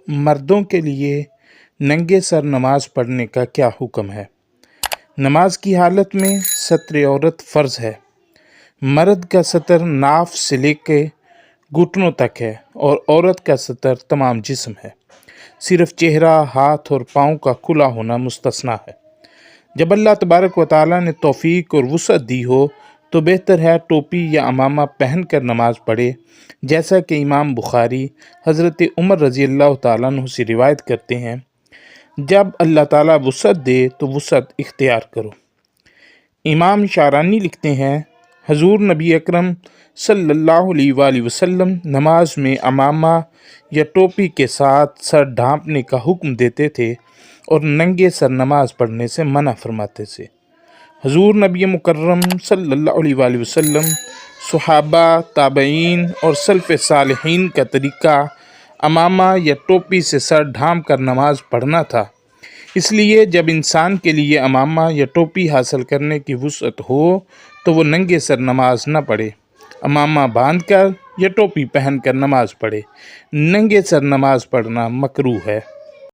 مردوں کے لیے ننگے سر نماز پڑھنے کا کیا حکم ہے؟ نماز کی حالت میں ستر عورت فرض ہے۔ مرد کا ستر ناف سے لے کے گھٹنوں تک ہے اور عورت کا ستر تمام جسم ہے۔ صرف چہرہ، ہاتھ اور پاؤں کا کھلا ہونا مستثنیٰ ہے۔ جب اللہ تبارک و تعالیٰ نے توفیق اور وسعت دی ہو تو بہتر ہے ٹوپی یا عمامہ پہن کر نماز پڑھے، جیسا کہ امام بخاری حضرت عمر رضی اللہ تعالیٰ عنہ سے روایت کرتے ہیں، جب اللہ تعالیٰ وسعت دے تو وسعت اختیار کرو۔ امام شعرانی لکھتے ہیں، حضور نبی اکرم صلی اللہ علیہ وآلہ وسلم نماز میں عمامہ یا ٹوپی کے ساتھ سر ڈھانپنے کا حکم دیتے تھے اور ننگے سر نماز پڑھنے سے منع فرماتے تھے۔ حضور نبی مکرم صلی اللہ علیہ وآلہ وسلم، صحابہ، تابعین اور سلف صالحین کا طریقہ عمامہ یا ٹوپی سے سر ڈھانپ کر نماز پڑھنا تھا۔ اس لیے جب انسان کے لیے عمامہ یا ٹوپی حاصل کرنے کی وسعت ہو تو وہ ننگے سر نماز نہ پڑھے، عمامہ باندھ کر یا ٹوپی پہن کر نماز پڑھے۔ ننگے سر نماز پڑھنا مکروہ ہے۔